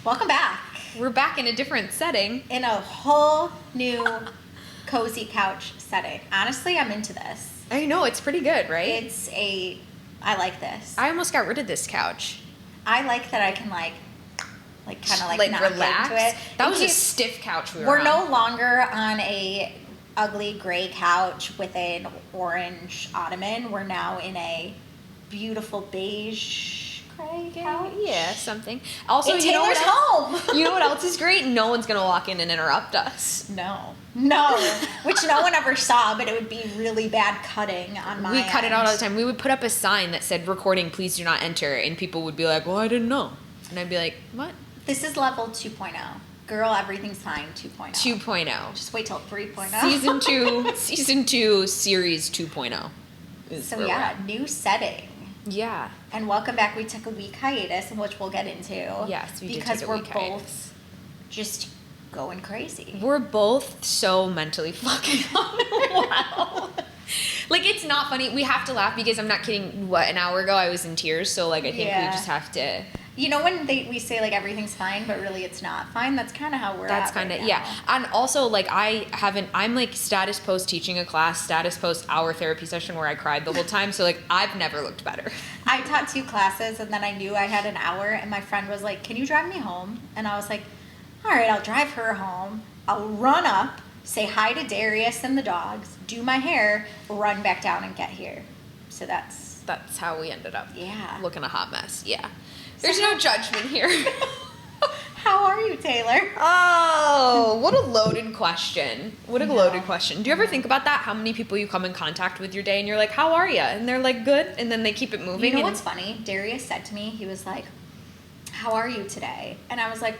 Welcome back. We're back in a different setting. In a whole new cozy couch setting. Honestly, I'm into this. I know, it's pretty good, right? I like this. I almost got rid of this couch. I like that I can kind of not relax. get into it. That was a stiff couch We're no longer on a ugly gray couch with an orange ottoman. We're now in a beautiful beige gray couch. Yeah, something. Also, in Taylor's home. You know what else is great? No one's gonna walk in and interrupt us. No. Which no one ever saw, but it would be really bad cutting on my We cut it end. out all the time. We would put up a sign that said "Recording, please do not enter," and people would be like, "Well, I didn't know," and I'd be like, "What?" This is level 2.0. Girl, everything's fine 2.0. 2.0. Just wait till 3.0. Season 2, series 2.0. So yeah, new setting. Yeah. And welcome back. We took a week hiatus, which we'll get into. Yes, we did because take a we're week both hiatus. just going crazy. We're both so mentally fucking unwell. Like, it's not funny. We have to laugh because I'm not kidding. What, an hour ago I was in tears. So like, I think we just have to. You know when we say like everything's fine, but really it's not fine. That's kind of how we're. That's kind of yeah. And also like I'm like status post teaching a class, status post hour therapy session where I cried the whole time. So like I've never looked better. I taught 2 classes and then I knew I had an hour and my friend was like, "Can you drive me home?" And I was like, "All right, I'll drive her home. I'll run up, say hi to Darius and the dogs, do my hair, run back down and get here." So that's how we ended up. Yeah. Looking a hot mess. Yeah. There's no judgment here. How are you, Taylor? Oh, what a loaded question. Loaded question. Do you ever think about that? How many people you come in contact with your day and you're like, "How are you?" And they're like, "Good." And then they keep it moving. You know what's funny? Darius said to me, he was like, "How are you today?" And I was like,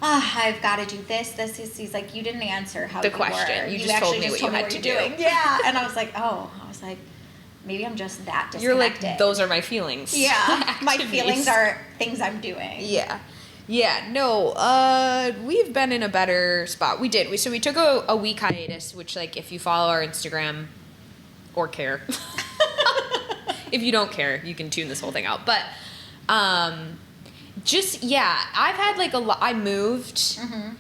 "I've got to do this. He's like, "You didn't answer how the you question. were. You just told me what you had to do." Yeah. And I was like, maybe I'm just that disconnected. You're like, those are my feelings. Yeah. My feelings are things I'm doing. Yeah. Yeah. No, we've been in a better spot. We did. So we took a week hiatus, which like if you follow our Instagram or care, if you don't care, you can tune this whole thing out. But I've had like I moved. Mm-hmm.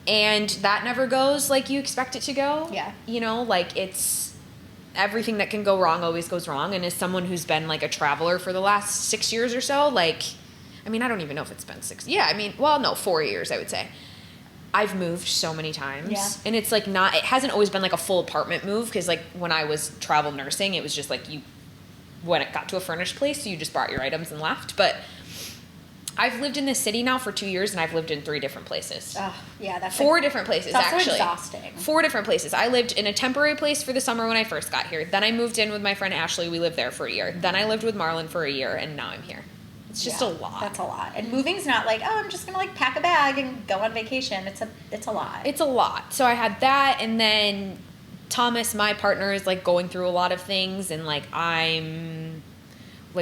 And that never goes like you expect it to go. Yeah. You know, like everything that can go wrong always goes wrong. And as someone who's been like a traveler for the last 6 years or so, like, I mean, I don't even know if it's been 6. Yeah, I mean, 4 years, I would say. I've moved so many times. Yeah. And it's like it hasn't always been like a full apartment move. Because like when I was travel nursing, it was just like when it got to a furnished place, you just brought your items and left. But I've lived in this city now for 2 years, and I've lived in 3 different places. Oh, yeah, that's 4 different places, that's actually. Exhausting. 4 different places. I lived in a temporary place for the summer when I first got here. Then I moved in with my friend Ashley. We lived there for a year. Then I lived with Marlon for a year, and now I'm here. It's just a lot. That's a lot. And moving's not like, I'm just gonna like pack a bag and go on vacation. It's a lot. It's a lot. So I had that, and then Thomas, my partner, is like going through a lot of things, and like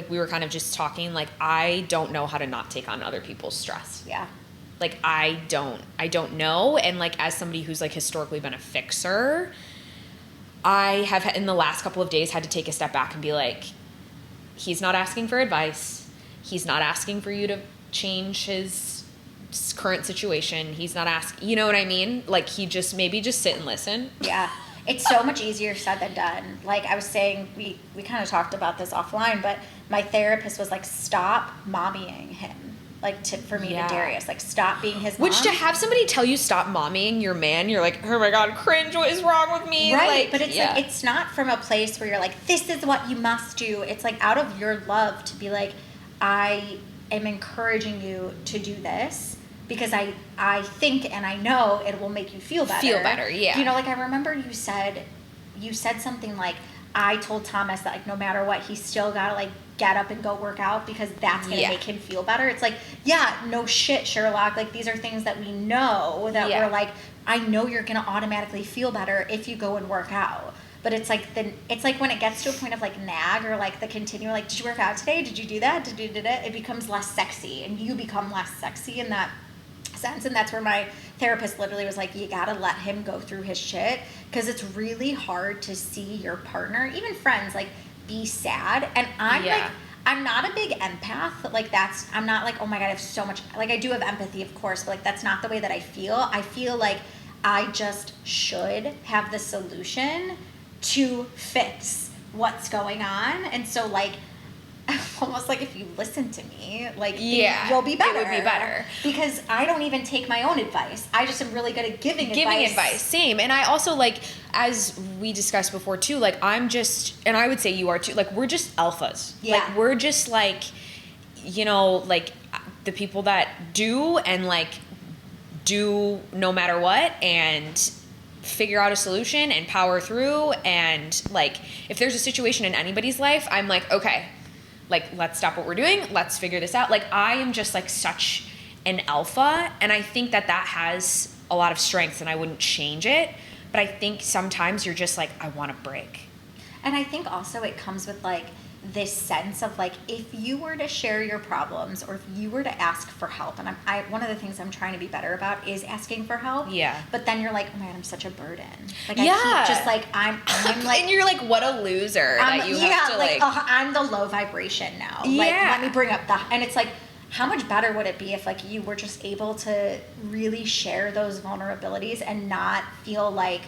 we were kind of just talking, like, I don't know how to not take on other people's stress. Yeah. Like, I don't know. And like, as somebody who's like historically been a fixer, I have in the last couple of days had to take a step back and be like, he's not asking for advice. He's not asking for you to change his current situation. He's not asking, you know what I mean? Like, he just maybe just sit and listen. Yeah. It's so much easier said than done. Like I was saying, we kind of talked about this offline, but my therapist was like, stop mommying him. Like for me to Darius, like stop being his mom. Which to have somebody tell you stop mommying your man, you're like, oh my God, cringe, what is wrong with me? Right, like, but it's like, it's not from a place where you're like, this is what you must do. It's like out of your love to be like, I am encouraging you to do this because I think and I know it will make you feel better. Feel better, yeah. You know, like I remember you said something like, I told Thomas that like no matter what, he's still gotta like get up and go work out because that's gonna make him feel better. It's like, yeah, no shit, Sherlock. Like these are things that we know that we're like, I know you're gonna automatically feel better if you go and work out. But it's like when it gets to a point of like nag or like the continual like, did you work out today? Did you do that? Did you do it? It becomes less sexy, and you become less sexy in that sense. And that's where my therapist literally was like, you gotta let him go through his shit because it's really hard to see your partner, even friends, like be sad. And I'm like, I'm not a big empath. Like I'm not like, oh my God, I have so much, like I do have empathy, of course, but like that's not the way that I feel. I feel like I just should have the solution to fix what's going on. And so like, almost like if you listen to me, like you'll be better. It would be better. Because I don't even take my own advice. I just am really good at giving advice. Same. And I also like, as we discussed before too, like I'm just, and I would say you are too, like we're just alphas. Yeah. Like we're just like, you know, like the people that do and like do no matter what and figure out a solution and power through. And like, if there's a situation in anybody's life, I'm like, okay, like, let's stop what we're doing. Let's figure this out. Like, I am just like such an alpha. And I think that has a lot of strengths and I wouldn't change it. But I think sometimes you're just like, I want to break. And I think also it comes with like this sense of like, if you were to share your problems or if you were to ask for help, and one of the things I'm trying to be better about is asking for help. Yeah. But then you're like, oh man, I'm such a burden. Like yeah. I keep just like, I'm like, and you're like, what a loser that you have to like. I'm the low vibration now. Yeah. Like, let me bring up and it's like, how much better would it be if like you were just able to really share those vulnerabilities and not feel like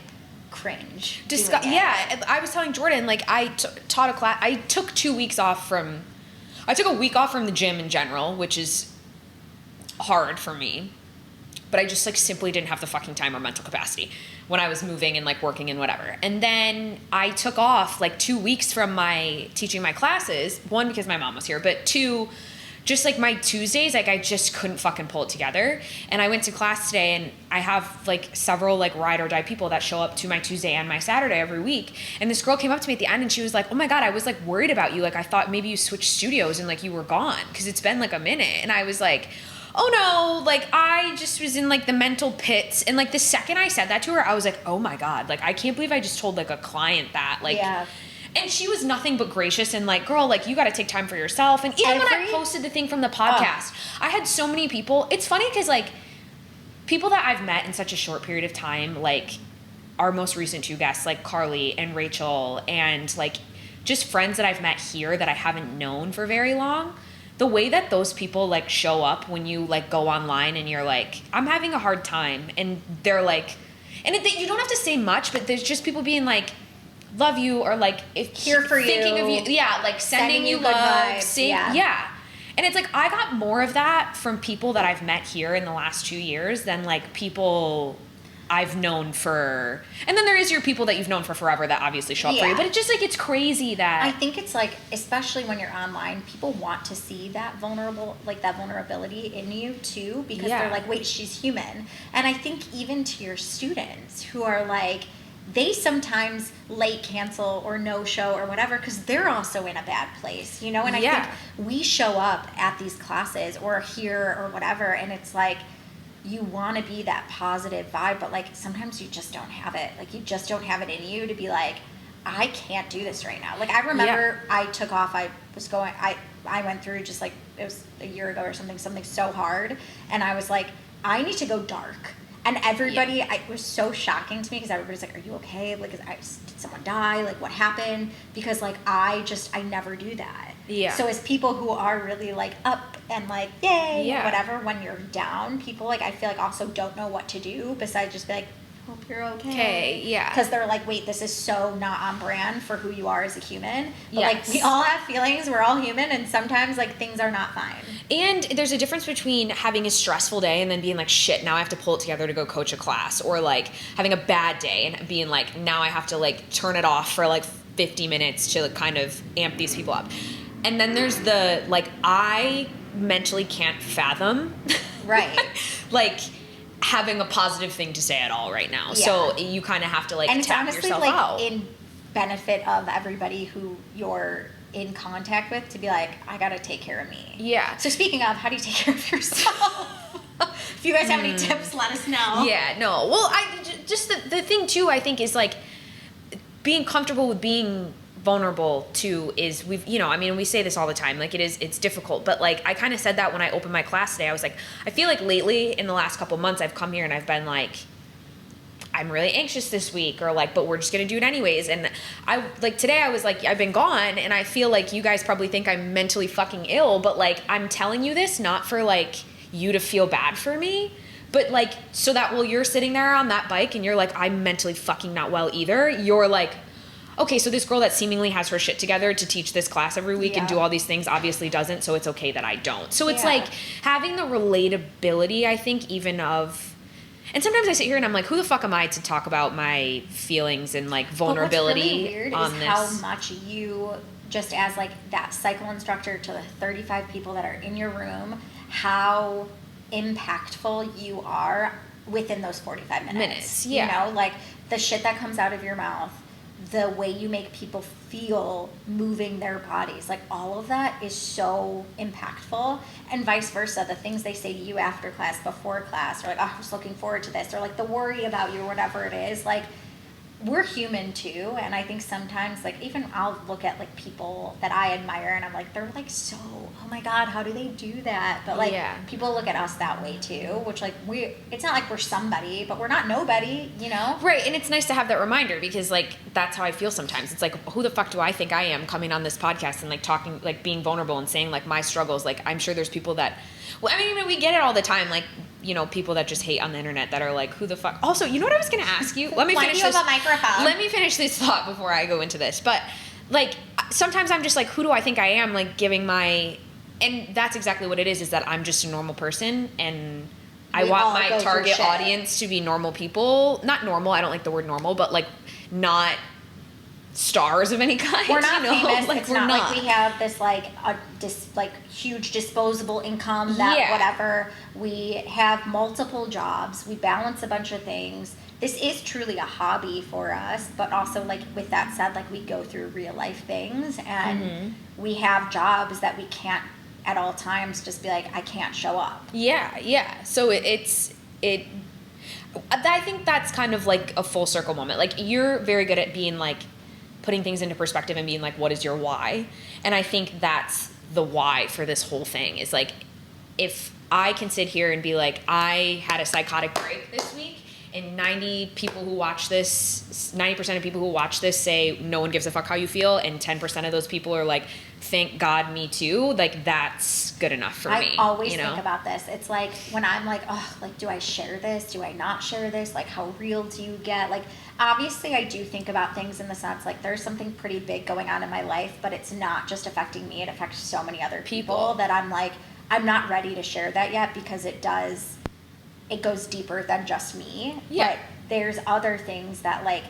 cringe. Yeah, I was telling Jordan, like I taught a class. I took a week off from the gym in general, which is hard for me. But I just like simply didn't have the fucking time or mental capacity when I was moving and like working and whatever. And then I took off like 2 weeks from teaching my classes. One, because my mom was here, but two, just like my Tuesdays, like I just couldn't fucking pull it together. And I went to class today and I have like several like ride or die people that show up to my Tuesday and my Saturday every week. And this girl came up to me at the end and she was like, oh my God, I was like worried about you. Like I thought maybe you switched studios and like you were gone because it's been like a minute. And I was like, oh no, like I just was in like the mental pits. And like the second I said that to her, I was like, oh my God, like I can't believe I just told like a client that. Like, yeah. And she was nothing but gracious and like, girl, like you got to take time for yourself. And even when I posted the thing from the podcast, I had so many people. It's funny because like people that I've met in such a short period of time, like our most recent two guests, like Carly and Rachel, and like just friends that I've met here that I haven't known for very long. The way that those people like show up when you like go online and you're like, I'm having a hard time. And they're like, and you don't have to say much, but there's just people being like, love you, or like if here for thinking you, of you, yeah, like sending you love, yeah. And it's like I got more of that from people that I've met here in the last 2 years than like people I've known for. And then there is your people that you've known for forever that obviously show up for you. But it's just like it's crazy that I think it's like, especially when you're online, people want to see that vulnerability in you too, because they're like, wait, she's human. And I think even to your students who are like, they sometimes late cancel or no show or whatever because they're also in a bad place, you know? And I think we show up at these classes or here or whatever, and it's like you want to be that positive vibe, but like sometimes you just don't have it. Like you just don't have it in you to be like, I can't do this right now. Like I remember I took off, I went through just like, it was a year ago or something so hard, and I was like, I need to go dark. And everybody, it was so shocking to me because everybody's like, are you okay? Like, did someone die? Like, what happened? Because, like, I never do that. Yeah. So as people who are really, like, up and, like, yay, whatever, when you're down, people, like, I feel like also don't know what to do besides just be like, hope you're okay. Yeah. Because they're like, wait, this is so not on brand for who you are as a human. But, like, we all have feelings. We're all human. And sometimes, like, things are not fine. And there's a difference between having a stressful day and then being like, shit, now I have to pull it together to go coach a class. Or, like, having a bad day and being like, now I have to, like, turn it off for, like, 50 minutes to like, kind of amp these people up. And then there's the, like, I mentally can't fathom. Right. like, having a positive thing to say at all right now. Yeah. So you kind of have to like and tap honestly, yourself like, out. In benefit of everybody who you're in contact with to be like, I gotta take care of me. Yeah. So speaking of, how do you take care of yourself? If you guys have any tips, let us know. Yeah, no. Well, just the thing too, I think is like being comfortable with being vulnerable too is we say this all the time, like it's difficult, but like I kind of said that when I opened my class today. I was like, I feel like lately in the last couple months I've come here and I've been like, I'm really anxious this week, or like, but we're just going to do it anyways. And I like today I was like, I've been gone and I feel like you guys probably think I'm mentally fucking ill, but like, I'm telling you this not for like you to feel bad for me, but like, so that while you're sitting there on that bike and you're like, I'm mentally fucking not well either, you're like, okay, so this girl that seemingly has her shit together to teach this class every week and do all these things obviously doesn't, so it's okay that I don't. So it's like having the relatability, I think, even of, and sometimes I sit here and I'm like, who the fuck am I to talk about my feelings and like vulnerability but what's really weird on is this? how much you, just as like that cycle instructor to the 35 people that are in your room, how impactful you are within those 45 minutes. You know, like the shit that comes out of your mouth, the way you make people feel moving their bodies, like all of that is so impactful, and vice versa. The things they say to you after class, before class, or like, oh, I was looking forward to this, or like the worry about you or whatever it is, like we're human too. And I think sometimes like even I'll look at like people that I admire and I'm like, they're like so, oh my God, how do they do that? But like people look at us that way too, which like it's not like we're somebody, but we're not nobody, you know? Right. And it's nice to have that reminder because like that's how I feel sometimes. It's like, who the fuck do I think I am coming on this podcast and like talking, like being vulnerable and saying like my struggles? Like I'm sure there's people that, well, I mean, we get it all the time. Like, you know, people that just hate on the internet that are like, who the fuck? Also, you know what I was going to ask you? Let me finish this. Let me finish this thought before I go into this. But like, sometimes I'm just like, who do I think I am? Like giving my, and that's exactly what it is that I'm just a normal person and I want my target audience to be normal people. Not normal. I don't like the word normal, but like not stars of any kind. We're not famous. Like, it's not like we have this like huge disposable income that whatever. We have multiple jobs. We balance a bunch of things. This is truly a hobby for us, but also like with that said, like we go through real life things and we have jobs that we can't at all times just be like, I can't show up. Yeah. So I think that's kind of like a full circle moment. Like you're very good at being like putting things into perspective and being like, what is your why? And I think that's the why for this whole thing is like, if I can sit here and be like, I had a psychotic break this week and 90% of people who watch this say no one gives a fuck how you feel, and 10% of those people are like, thank God, me too, like that's good enough for me. I always think about this. It's like when I'm like, oh, like do I share this? Do I not share this? Like how real do you get? Like obviously I do think about things in the sense like there's something pretty big going on in my life, but it's not just affecting me. It affects so many other people that I'm like, I'm not ready to share that yet because it goes deeper than just me. But there's other things that like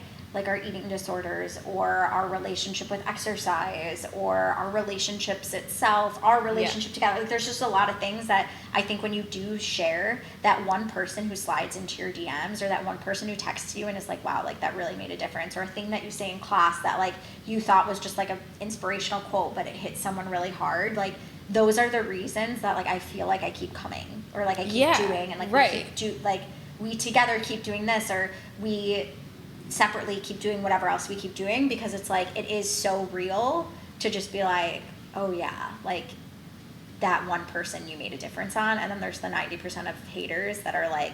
our eating disorders or our relationship with exercise or our relationships itself, our relationship together. Like there's just a lot of things that I think when you do share, that one person who slides into your DMs or that one person who texts you and is like, wow, like that really made a difference, or a thing that you say in class that like you thought was just like an inspirational quote, but it hit someone really hard. Like those are the reasons that like I feel like I keep coming or like I keep doing and like we together keep doing this, or we separately keep doing whatever else we keep doing, because it's like it is so real to just be like, oh yeah, like that one person you made a difference on. And then there's the 90% of haters that are like,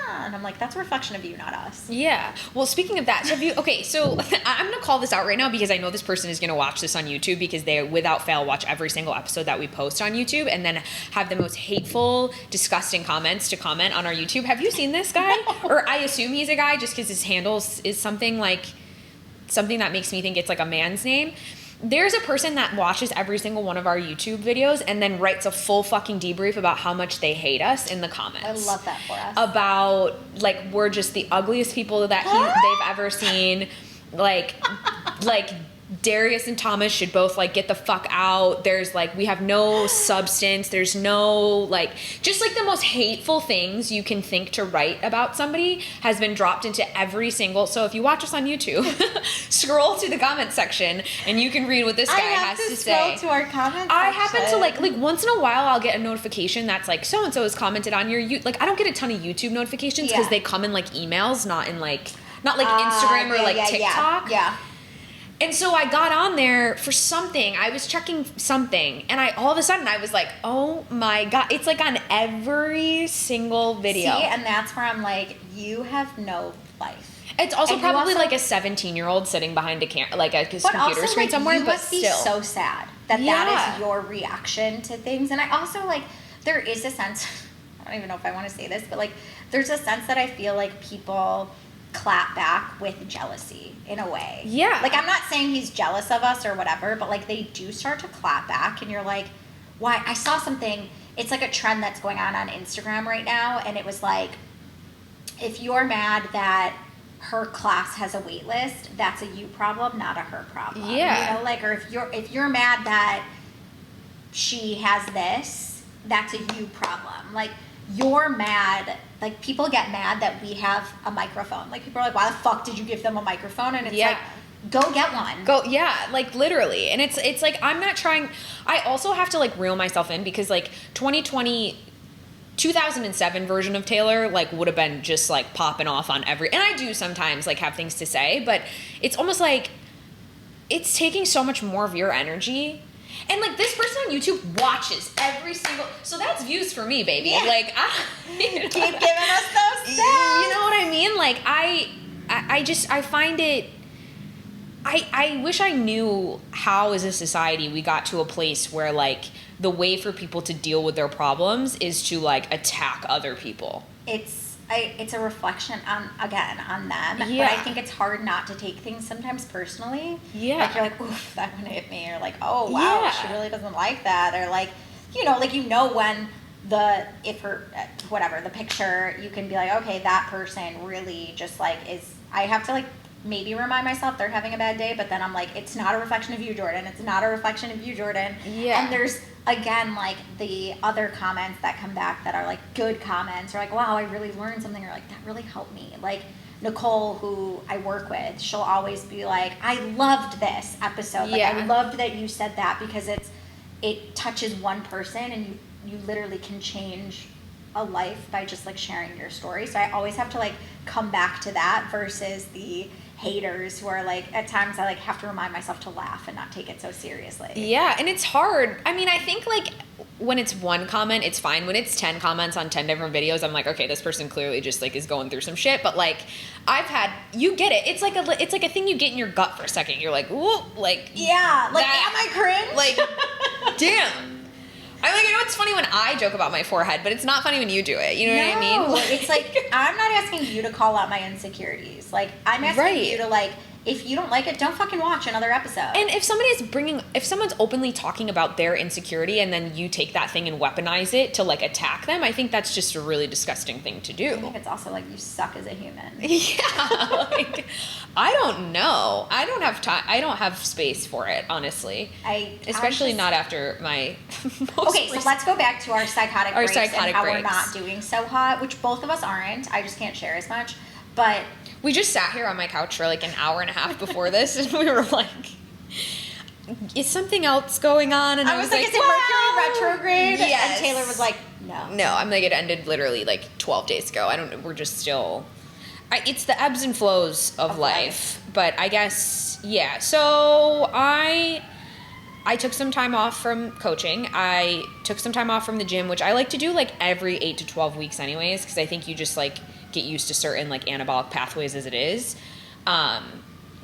and I'm like, that's a reflection of you, not us. Yeah. Well, speaking of that, so I'm going to call this out right now because I know this person is going to watch this on YouTube because they, without fail, watch every single episode that we post on YouTube and then have the most hateful, disgusting comments to comment on our YouTube. Have you seen this guy? Or I assume he's a guy just because his handle is something that makes me think it's like a man's name. There's a person that watches every single one of our YouTube videos and then writes a full fucking debrief about how much they hate us in the comments. I love that for us. About, like, we're just the ugliest people that they've ever seen. Like Darius and Thomas should both, like, get the fuck out. There's, like, we have no substance. There's no, like, just, like, the most hateful things you can think to write about somebody has been dropped into every single... So if you watch us on YouTube, scroll to the comment section, and you can read what this guy has to say. I have to scroll to our comment section. I happen to, like, once in a while, I'll get a notification that's, like, so-and-so has commented on your... Like, I don't get a ton of YouTube notifications because they come in, like, emails, not in, like... Not, like, Instagram or, like, TikTok. Yeah. And so I got on there for something. I was checking something, and all of a sudden I was like, oh my God. It's like on every single video. See, and that's where I'm like, you have no life. It's also probably like a 17-year-old sitting behind a computer screen somewhere, but still. You must be so sad that is your reaction to things. And I also, like, there is a sense, I don't even know if I want to say this, but, like, there's a sense that I feel like people clap back with jealousy in a way. Yeah. Like, I'm not saying he's jealous of us or whatever, but, like, they do start to clap back, and you're like, why? I saw something, it's like a trend that's going on Instagram right now, and it was like, if you're mad that her class has a wait list, that's a you problem, not a her problem. Yeah. You know, like, or if you're mad that she has this, that's a you problem. Like, you're mad, like, people get mad that we have a microphone. Like, people are like, why the fuck did you give them a microphone? And it's like, go get one. Like, literally. And it's like, I'm not trying, I also have to, like, reel myself in because, like, 2007 version of Taylor, like, would have been just, like, popping off on and I do sometimes, like, have things to say, but it's almost like it's taking so much more of your energy. And, like, this person on YouTube watches every single, so that's views for me, baby. Yeah. Like, keep giving us those stats. You know what I mean? Like, I find it, I wish I knew how as a society we got to a place where, like, the way for people to deal with their problems is to, like, attack other people. It's a reflection on them. Yeah. But I think it's hard not to take things sometimes personally. Yeah. Like, you're like, oof, that one hit me. Or like, oh, wow, Yeah. she really doesn't like that. Or like, when the picture, you can be like, okay, that person really just, like, I have to, like, maybe remind myself they're having a bad day, but then I'm like, it's not a reflection of you, Jordan. It's not a reflection of you, Jordan. Yeah. And there's, again, like, the other comments that come back that are, like, good comments, or like, wow, I really learned something, or like, that really helped me. Like, Nicole, who I work with, she'll always be like, I loved this episode. Like, I loved that you said that, because it touches one person, and you literally can change a life by just, like, sharing your story. So I always have to, like, come back to that versus the haters who are, like, at times I, like, have to remind myself to laugh and not take it so seriously. Yeah, and it's hard. I mean, I think, like, when it's one comment, it's fine. When it's 10 comments on 10 different videos, I'm like, okay, this person clearly just, like, is going through some shit. But, like, you get it. It's like a thing you get in your gut for a second. You're like, ooh, like, yeah, like, that, am I cringe? Like, damn. I know it's funny when I joke about my forehead, but it's not funny when you do it. You know what I mean? Like, it's like, I'm not asking you to call out my insecurities. Like, I'm asking you to, like, if you don't like it, don't fucking watch another episode. And if someone's openly talking about their insecurity and then you take that thing and weaponize it to, like, attack them, I think that's just a really disgusting thing to do. I think it's also like, you suck as a human. Yeah. Like, I don't know. I don't have time. I don't have space for it, honestly. Especially not after my Okay, so let's go back to our psychotic breaks and how breaks. We're not doing so hot, which both of us aren't. I just can't share as much. But we just sat here on my couch for, like, an hour and a half before this, and we were like, is something else going on? And I was like, is it Mercury retrograde? Yes. And Taylor was like, no. No, I'm like, it ended literally, like, 12 days ago. We're just still, it's the ebbs and flows of life. But I guess, yeah. So I took some time off from coaching. I took some time off from the gym, which I like to do, like, every 8 to 12 weeks anyways, because I think you just, like, get used to certain, like, anabolic pathways as it is.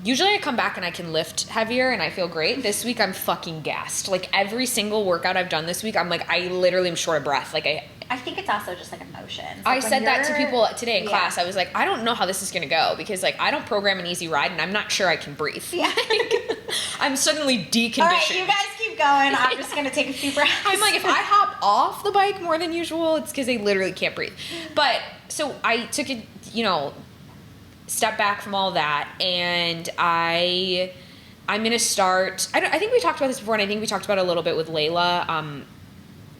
Usually I come back and I can lift heavier and I feel great. This week I'm fucking gassed. Like, every single workout I've done this week, I'm like, I literally am short of breath. Like, I think it's also just, like, emotions. Like, I said that to people today in class. I was like, I don't know how this is going to go, because, like, I don't program an easy ride and I'm not sure I can breathe. Yeah. Like, I'm suddenly deconditioned. All right, you guys keep going. I'm just going to take a few breaths. I'm like, if I hop off the bike more than usual, it's because I literally can't breathe. But, so I took a, step back from all that, and I'm going to start, I think we talked about this before, and I think we talked about it a little bit with Layla,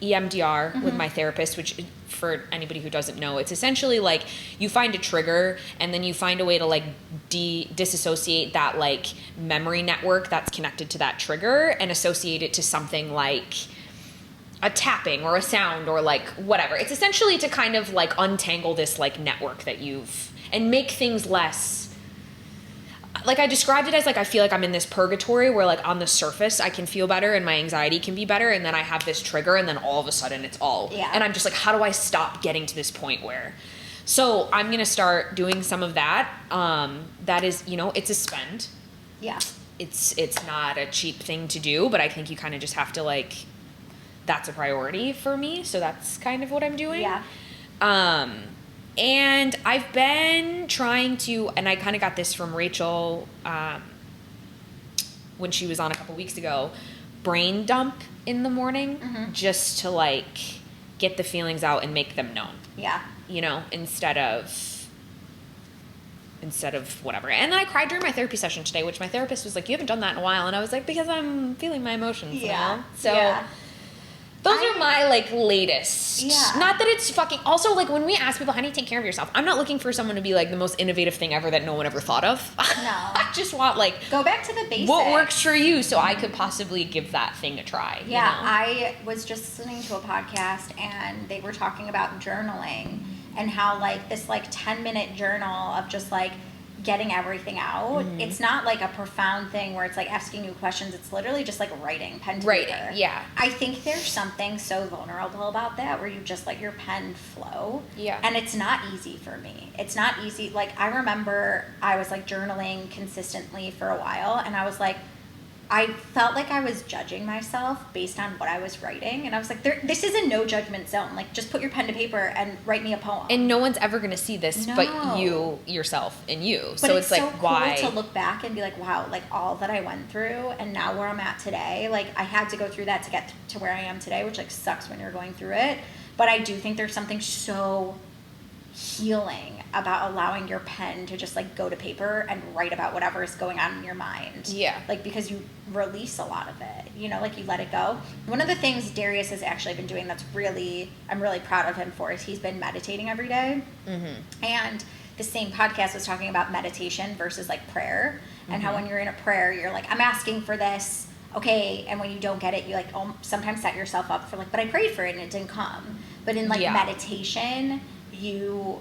EMDR with my therapist, which, for anybody who doesn't know, it's essentially like you find a trigger and then you find a way to, like, disassociate that, like, memory network that's connected to that trigger and associate it to something like a tapping or a sound or, like, whatever. It's essentially to kind of, like, untangle this, like, network that and make things less, like I described it as like I feel like I'm in this purgatory where like on the surface I can feel better and my anxiety can be better, and then I have this trigger and then all of a sudden it's all and I'm just like, how do I stop getting to this point where, so I'm gonna start doing some of that. That is, you know, it's a spend. Yeah. It's not a cheap thing to do, but I think you kind of just have to like, that's a priority for me, so that's kind of what I'm doing. Yeah. And I've been trying to, and I kind of got this from Rachel when she was on a couple weeks ago, brain dump in the morning, just to like get the feelings out and make them known. Yeah. You know, instead of whatever. And then I cried during my therapy session today, which my therapist was like, you haven't done that in a while. And I was like, because I'm feeling my emotions now. So those are my like latest. Yeah. Not that it's fucking, also like when we ask people, how do you take care of yourself? I'm not looking for someone to be like the most innovative thing ever that no one ever thought of. No. I just want like, go back to the basics. What works for you so I could possibly give that thing a try. Yeah. You know? I was just listening to a podcast and they were talking about journaling and how like this like 10-minute journal of just like getting everything out. It's not like a profound thing where it's like asking you questions. It's literally just like writing, pen to paper. Yeah. I think there's something so vulnerable about that where you just let your pen flow. Yeah. And it's not easy for me. It's not easy. Like I remember I was like journaling consistently for a while and I was like, I felt like I was judging myself based on what I was writing. And I was like, this is a no judgment zone. Like, just put your pen to paper and write me a poem. And no one's ever going to see this but you, yourself, and you. But so it's like, so why? cool to look back and be like, wow, like all that I went through and now where I'm at today. Like, I had to go through that to get to where I am today, which like sucks when you're going through it. But I do think there's something so healing about allowing your pen to just like go to paper and write about whatever is going on in your mind. Yeah. Like because you release a lot of it, you know, like you let it go. One of the things Darius has actually been doing that's I'm really proud of him for is he's been meditating every day. And the same podcast was talking about meditation versus like prayer and how when you're in a prayer, you're like, I'm asking for this. Okay. And when you don't get it, you like sometimes set yourself up for like, but I prayed for it and it didn't come. But in like meditation, you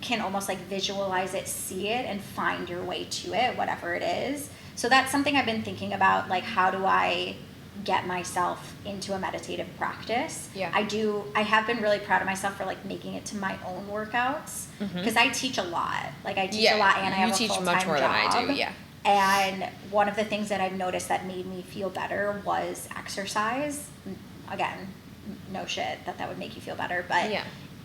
can almost like visualize it, see it, and find your way to it, whatever it is. So that's something I've been thinking about, like how do I get myself into a meditative practice? Yeah. I have been really proud of myself for like making it to my own workouts because I teach a lot. Like I teach a lot and I have a full-time job. You teach much more than I do, yeah. And one of the things that I've noticed that made me feel better was exercise. Again, no shit that would make you feel better, but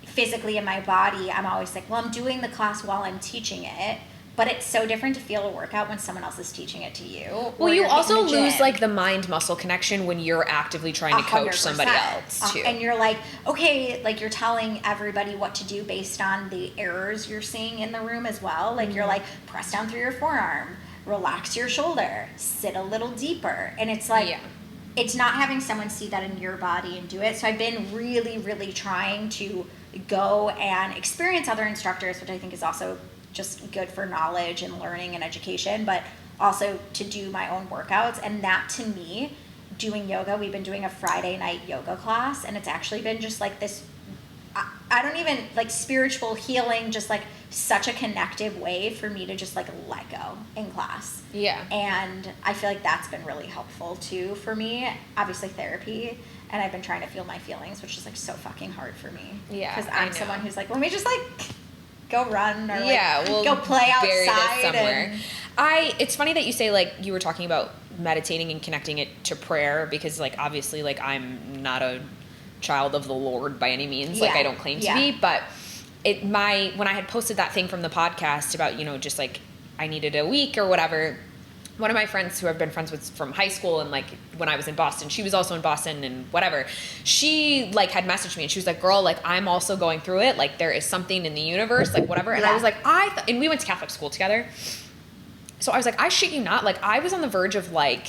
physically in my body, I'm always like, well, I'm doing the class while I'm teaching it, but it's so different to feel a workout when someone else is teaching it to you. Well, you also lose like the mind-muscle connection when you're actively trying to coach 100%. Somebody else too. And you're like, okay, like you're telling everybody what to do based on the errors you're seeing in the room as well. Like you're like, press down through your forearm, relax your shoulder, sit a little deeper. And it's like, it's not having someone see that in your body and do it. So I've been really, really trying to go and experience other instructors, which I think is also just good for knowledge and learning and education, but also to do my own workouts. And that to me, doing yoga, we've been doing a Friday night yoga class, and it's actually been just like this, I don't even, like spiritual healing, just like such a connective way for me to just like let go in class. Yeah. And I feel like that's been really helpful too for me. Obviously therapy. And I've been trying to feel my feelings, which is like so fucking hard for me. Yeah. Because I'm someone who's like, let me just like go run or like we'll go play outside. Somewhere. It's funny that you say like you were talking about meditating and connecting it to prayer, because like obviously like I'm not a child of the Lord by any means. Like I don't claim to be, but when I had posted that thing from the podcast about, you know, just like I needed a week or whatever, one of my friends who I've been friends with from high school and like when I was in Boston, she was also in Boston and whatever, she like had messaged me and she was like, girl, like I'm also going through it. Like there is something in the universe, like whatever. And I was like, and we went to Catholic school together. So I was like, I shit you not. Like I was on the verge of like,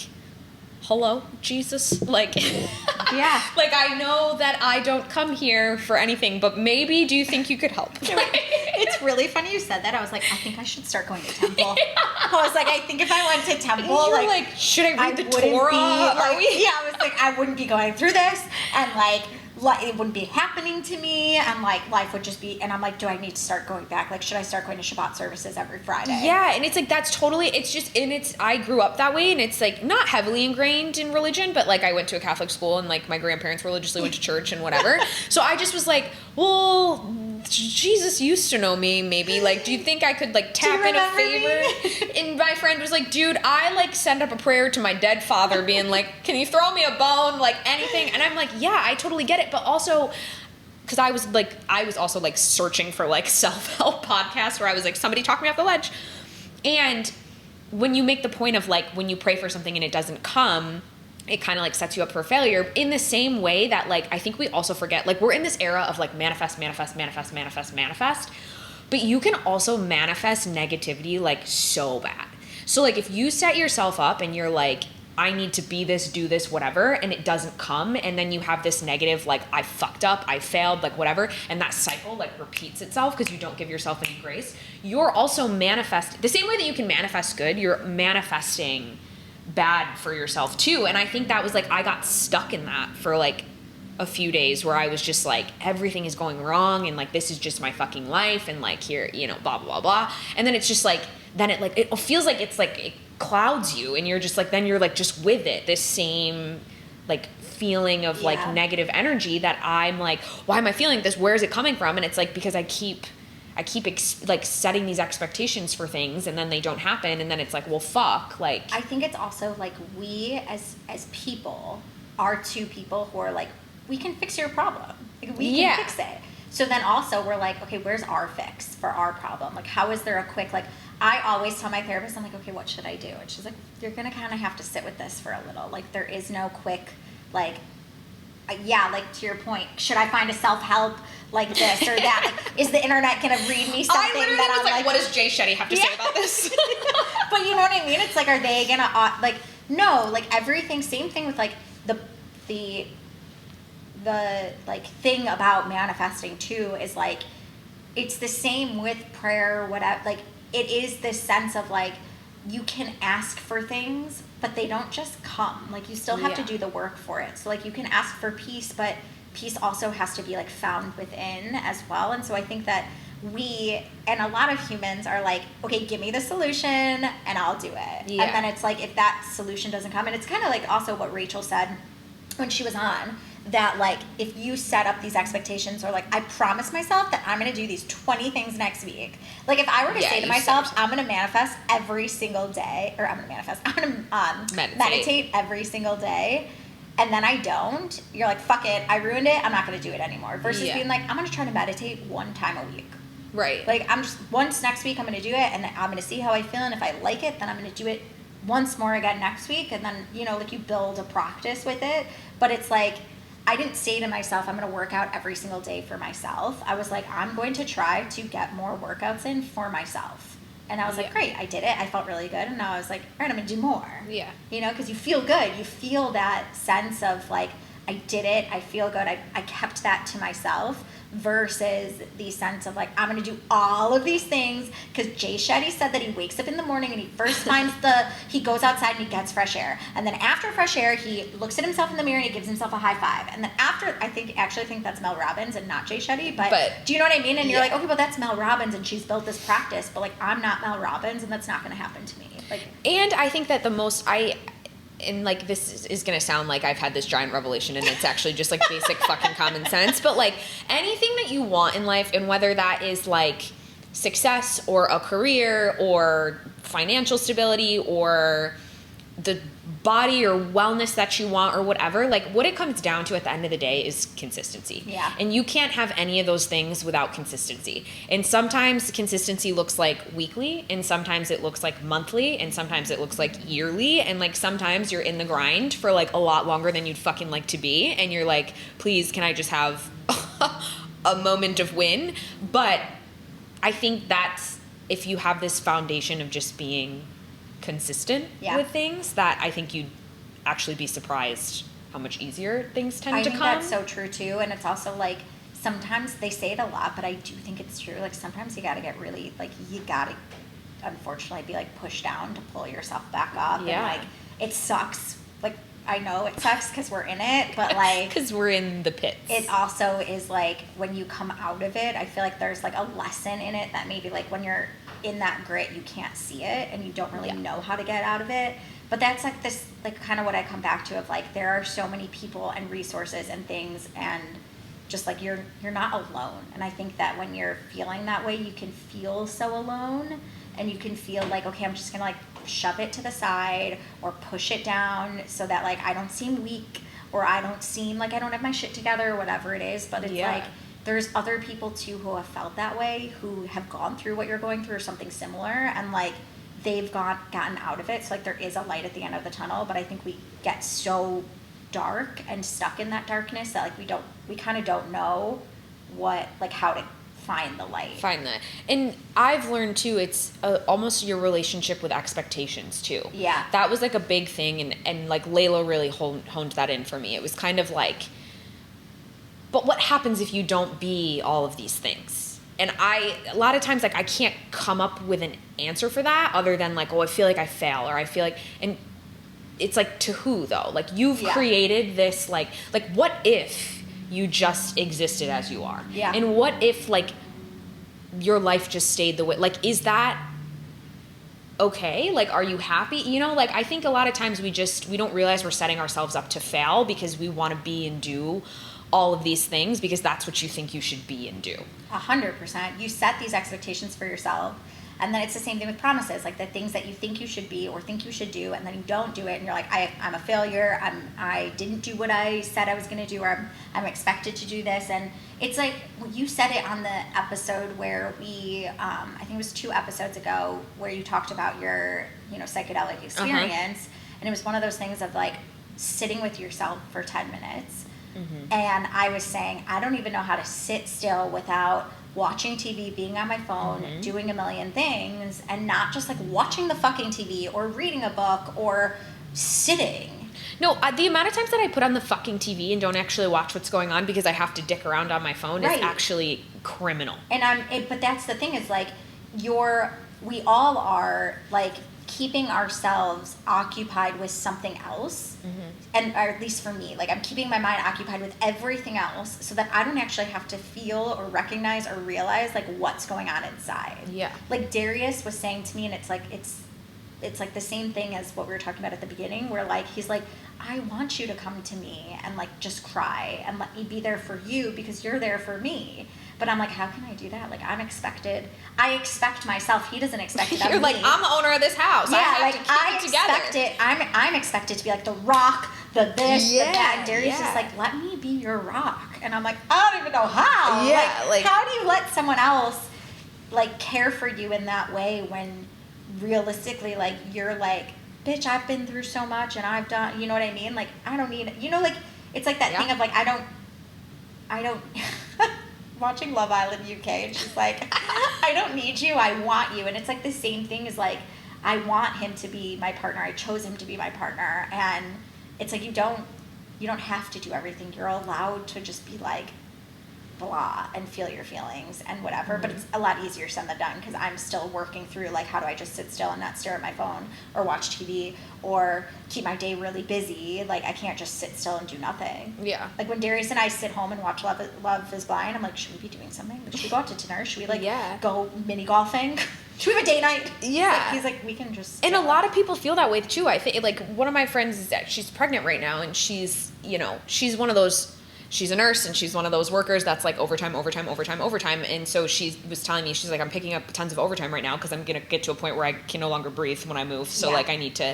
hello, Jesus. Like, like I know that I don't come here for anything, but maybe do you think you could help? It's really funny you said that. I was like, I think I should start going to temple. I was like, I think if I went to temple, like should I read the Torah? I was like, I wouldn't be going through this and like it wouldn't be happening to me, and like life would just be, and I'm like, do I need to start going back? Like, should I start going to Shabbat services every Friday? Yeah, and it's like, that's totally, it's just, and it's, I grew up that way, and it's like not heavily ingrained in religion, but like I went to a Catholic school, and like my grandparents religiously went to church and whatever. So I just was like, well, Jesus used to know me, maybe. Like, do you think I could like tap in a favor? And my friend was like, dude, I like sent up a prayer to my dead father being like, can you throw me a bone? Like anything. And I'm like, yeah, I totally get it. But also, because I was also like searching for like self-help podcasts where I was like, somebody talk me off the ledge. And when you make the point of like, when you pray for something and it doesn't come, it kind of like sets you up for failure, in the same way that like, I think we also forget, like we're in this era of like manifest, but you can also manifest negativity like so bad. So like if you set yourself up and you're like, I need to be this, do this, whatever, and it doesn't come, and then you have this negative, like, I fucked up, I failed, like, whatever, and that cycle, like, repeats itself because you don't give yourself any grace, you're also the same way that you can manifest good, you're manifesting bad for yourself, too, and I think that was, like, I got stuck in that for, like, a few days where I was just, like, everything is going wrong, and, like, this is just my fucking life, and, like, here, you know, blah, blah, blah, blah, and then it's just, like, then it, like, it feels like it's, like, it clouds you, and you're just like, then you're like just with it, this same like feeling of like negative energy that I'm like, why am I feeling this? Where is it coming from? And it's like, because I keep like setting these expectations for things, and then they don't happen, and then it's like, well, fuck. Like, I think it's also like we as people are two people who are like, we can fix your problem. Like, we can fix it. So then also we're like, okay, where's our fix for our problem? Like, how is there a quick, like, I always tell my therapist, I'm like, okay, what should I do? And she's like, you're going to kind of have to sit with this for a little. Like, there is no quick, like, like to your point, should I find a self-help like this or that? Like, is the internet going to read me something I literally that was I'm like, what does Jay Shetty have to say about this? But you know what I mean? It's like, are they going to, like, no, like everything, same thing with like the like thing about manifesting too is like, it's the same with prayer, whatever, like, it is this sense of like, you can ask for things, but they don't just come. Like, you still have to do the work for it. So like, you can ask for peace, but peace also has to be like found within as well. And so I think that we, and a lot of humans are like, okay, give me the solution and I'll do it. Yeah. And then it's like, if that solution doesn't come, and it's kind of like also what Rachel said when she was on, that like, if you set up these expectations, or like, I promise myself that I'm going to do these 20 things next week. Like, if I were to say to myself, I'm going to manifest every single day, or I'm going to meditate every single day, and then I don't, you're like, fuck it, I ruined it, I'm not going to do it anymore. Versus being like, I'm going to try to meditate one time a week. Right. Like, I'm just, once next week I'm going to do it, and I'm going to see how I feel, and if I like it, then I'm going to do it once more again next week, and then, you know, like, you build a practice with it. But it's like, I didn't say to myself, I'm going to work out every single day for myself. I was like, I'm going to try to get more workouts in for myself. And I was like, great, I did it. I felt really good. And now I was like, all right, I'm going to do more. Yeah. You know, because you feel good. You feel that sense of like, I did it. I feel good. I kept that to myself. Versus the sense of like, I'm going to do all of these things, because Jay Shetty said that he wakes up in the morning and he first finds he goes outside and he gets fresh air, and then after fresh air he looks at himself in the mirror and he gives himself a high five, and then after, I actually think that's Mel Robbins and not Jay Shetty, but do you know what I mean? And you're like, okay, well, that's Mel Robbins and she's built this practice, but like, I'm not Mel Robbins and that's not going to happen to me. Like, and I think that and like, this is going to sound like I've had this giant revelation, and it's actually just like basic fucking common sense, but like, anything that you want in life, and whether that is like success or a career or financial stability or the body or wellness that you want or whatever, like, what it comes down to at the end of the day is consistency. Yeah. And you can't have any of those things without consistency. And sometimes consistency looks like weekly, and sometimes it looks like monthly, and sometimes it looks like yearly, and like, sometimes you're in the grind for like a lot longer than you'd fucking like to be, and you're like, please, can I just have a moment of win? But I think that's, if you have this foundation of just being consistent with things, that I think you'd actually be surprised how much easier things tend to come. I think that's so true too. And it's also like, sometimes they say it a lot, but I do think it's true. Like, sometimes you gotta get really, like, you gotta unfortunately be like pushed down to pull yourself back up. And like, it sucks. Like, I know it sucks because we're in it, but like because we're in the pits. It also is like when you come out of it, I feel like there's like a lesson in it that maybe like when you're in that grit, you can't see it and you don't really know how to get out of it. But that's like this, like kind of what I come back to of like there are so many people and resources and things, and just like you're not alone. And I think that when you're feeling that way, you can feel so alone, and you can feel like, okay, I'm just gonna like shove it to the side or push it down so that like I don't seem weak or I don't seem like I don't have my shit together or whatever it is. But it's like there's other people too who have felt that way, who have gone through what you're going through or something similar, and like they've gotten out of it. So like there is a light at the end of the tunnel, but I think we get so dark and stuck in that darkness that like we kind of don't know what, like how to find the light. Find that. And I've learned too, it's almost your relationship with expectations too. Yeah. That was like a big thing, and like Layla really honed that in for me. It was kind of like, but what happens if you don't be all of these things? And a lot of times, like, I can't come up with an answer for that other than like, oh, I feel like I fail, or I feel like, and it's like, to who though? Like, you've created this, like what if you just existed as you are? Yeah. And what if like your life just stayed the way, like, is that okay? Like, are you happy? You know, like, I think a lot of times we don't realize we're setting ourselves up to fail because we want to be and do all of these things because that's what you think you should be and do. 100%. You set these expectations for yourself, and then it's the same thing with promises, like the things that you think you should be or think you should do, and then you don't do it, and you're like, I'm a failure. I didn't do what I said I was going to do, or I'm expected to do this. And it's like you said it on the episode where we, I think it was 2 episodes ago, where you talked about your, psychedelic experience, and it was one of those things of like sitting with yourself for 10 minutes. Mm-hmm. And I was saying, I don't even know how to sit still without watching TV, being on my phone, doing a million things, and not just like watching the fucking TV or reading a book or sitting. No, the amount of times that I put on the fucking TV and don't actually watch what's going on because I have to dick around on my phone is actually criminal. And but that's the thing is like we all are like keeping ourselves occupied with something else, and or at least for me, like I'm keeping my mind occupied with everything else so that I don't actually have to feel or recognize or realize like what's going on inside. Yeah. Like Darius was saying to me, and it's like the same thing as what we were talking about at the beginning, where like he's like, I want you to come to me and like just cry and let me be there for you because you're there for me. But I'm like, how can I do that? Like, I expect myself. He doesn't expect it of me. You're like, I'm the owner of this house. Yeah, I have to keep it together. I'm expected to be like the rock, the this, the that. And Darius is yeah. like, let me be your rock. And I'm like, I don't even know how. Yeah, like how do you let someone else like care for you in that way when realistically, like, you're like, bitch, I've been through so much and I've done, you know what I mean? Like, I don't need, like, it's like that thing of like, I don't watching Love Island UK, and she's like, I don't need you, I want you. And it's like the same thing as like, I want him to be my partner, I chose him to be my partner. And it's like, you don't have to do everything. You're allowed to just be like, blah, and feel your feelings and whatever. But it's a lot easier said than done because I'm still working through like, how do I just sit still and not stare at my phone or watch TV or keep my day really busy? Like, I can't just sit still and do nothing. Yeah. Like when Darius and I sit home and watch Love is Blind, I'm like, should we be doing something? Like, should we go out to dinner? Should we like go mini golfing? Should we have a date night? Yeah. He's like, we can just. And a lot of people feel that way too. I think like one of my friends is that she's pregnant right now, and she's one of those. She's a nurse, and she's one of those workers that's like overtime. And so she was telling me, she's like, I'm picking up tons of overtime right now because I'm going to get to a point where I can no longer breathe when I move. So like I need to,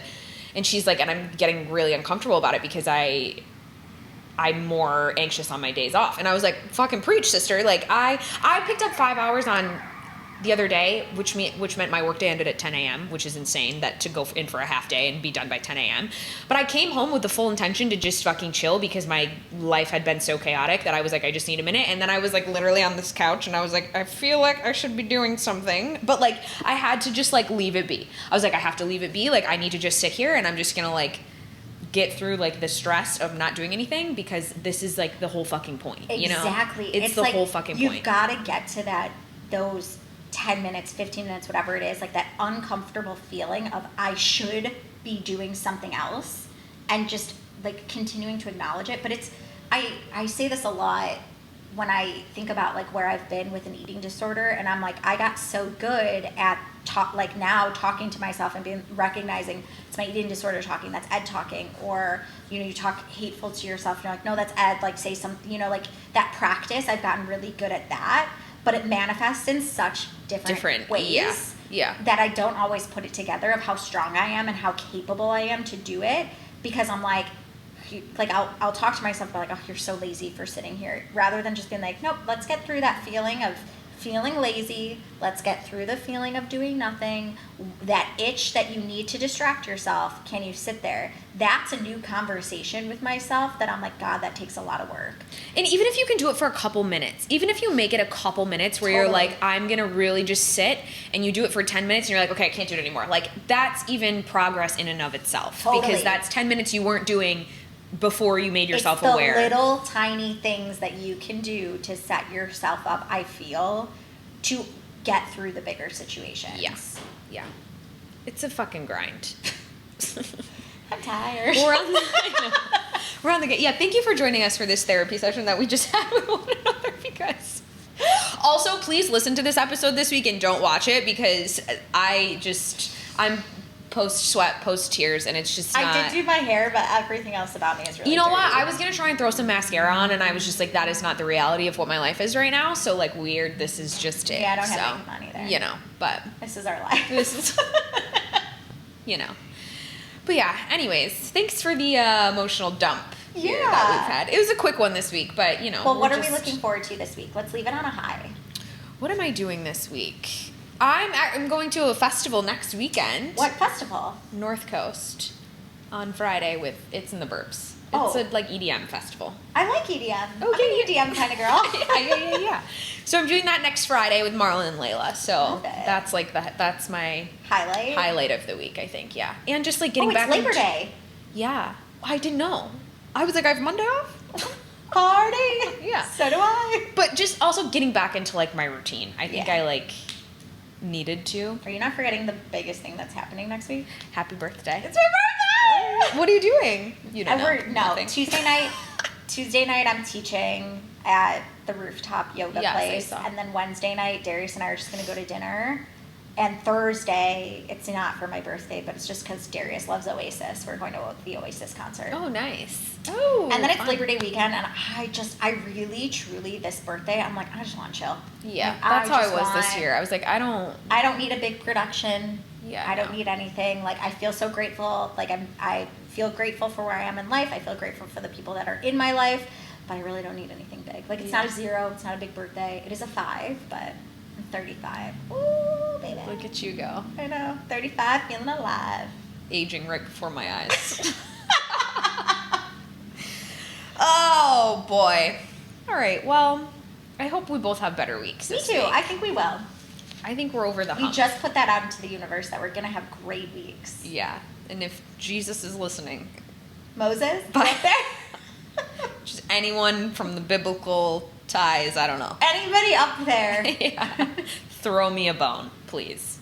and she's like, and I'm getting really uncomfortable about it because I'm more anxious on my days off. And I was like, fucking preach, sister. Like I picked up 5 hours on the other day, which meant my workday ended at 10 a.m., which is insane, that to go in for a half day and be done by 10 a.m. But I came home with the full intention to just fucking chill because my life had been so chaotic that I was like, I just need a minute. And then I was like literally on this couch and I was like, I feel like I should be doing something. But like I had to just like leave it be. I was like, I have to leave it be. Like I need to just sit here and I'm just going to like get through like the stress of not doing anything because this is like the whole fucking point. Exactly. It's the like, whole fucking point. You've got to get to those 10 minutes, 15 minutes, whatever it is, like that uncomfortable feeling of I should be doing something else, and just like continuing to acknowledge it. But it's, I say this a lot when I think about like where I've been with an eating disorder, and I'm like, I got so good at now talking to myself and recognizing it's my eating disorder talking, that's Ed talking, or you talk hateful to yourself and you're like, no, that's Ed, like say something, like that practice. I've gotten really good at that, but it manifests in such different ways that I don't always put it together of how strong I am and how capable I am to do it, because I'm like I'll talk to myself about like, oh, you're so lazy for sitting here, rather than just being like, nope, let's get through that feeling of feeling lazy. Let's get through the feeling of doing nothing. That itch that you need to distract yourself. Can you sit there? That's a new conversation with myself that I'm like, God, that takes a lot of work. And even if you can do it for a couple minutes, even if you make it a couple minutes where you're like, I'm going to really just sit, and you do it for 10 minutes and you're like, okay, I can't do it anymore. Like, that's even progress in and of itself. Because that's 10 minutes you weren't doing before you made yourself aware. It's the little tiny things that you can do to set yourself up, I feel, to get through the bigger situation. Yes. Yeah. It's a fucking grind. I'm tired. We're on the yeah, thank you for joining us for this therapy session that we just had with one another, because also please listen to this episode this week and don't watch it, because I'm post-sweat, post-tears, and it's just not... I did do my hair, but everything else about me is really You know dirty. what? I was going to try and throw some mascara on, and I was just like, that is not the reality of what my life is right now, so, like, weird, this is just it. Yeah, I don't have any money there. But... This is our life. This is... But yeah, anyways, thanks for the emotional dump here that we've had. It was a quick one this week, but, Well, what are we looking forward to this week? Let's leave it on a high. What am I doing this week? I'm going to a festival next weekend. What festival? North Coast on Friday with It's in the Burbs. It's a like EDM festival. I like EDM. I'm an EDM kind of girl. yeah. So I'm doing that next Friday with Marlon and Layla. So that's like that's my highlight of the week, I think. Yeah, and just like getting back. It's Labor Day. Yeah, I didn't know. I was like, I have Monday off. Party. Yeah. So do I. But just also getting back into like my routine. I think I like needed to. Are you not forgetting the biggest thing that's happening next week? Happy birthday. It's my birthday! What are you doing? You don't know. No, Tuesday night I'm teaching at the rooftop yoga place. And then Wednesday night, Darius and I are just going to go to dinner. And Thursday, it's not for my birthday, but it's just because Darius loves Oasis. We're going to the Oasis concert. Oh, nice. Oh, and then it's Labor Day weekend, and I really, truly, this birthday, I'm like, I just want to chill. Yeah, like, that's how I was this year. I was like, I don't need a big production. Yeah, I don't need anything. Like, I feel so grateful. Like, I feel grateful for where I am in life. I feel grateful for the people that are in my life, but I really don't need anything big. Like, it's not a 0. It's not a big birthday. It is a 5, but I'm 35. Ooh, baby. Look at you go. I know. 35, feeling alive. Aging right before my eyes. Oh, boy. All right, well, I hope we both have better weeks this week. I think we will. I think we're over the hump. We just put that out into the universe that we're going to have great weeks. Yeah, and if Jesus is listening. Moses? Up there? Just anyone from the biblical ties, I don't know. Anybody up there. Yeah. Throw me a bone, please.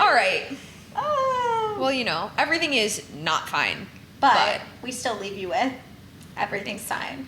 All right. Oh. Well, everything is not fine. But we still leave you with everything's fine.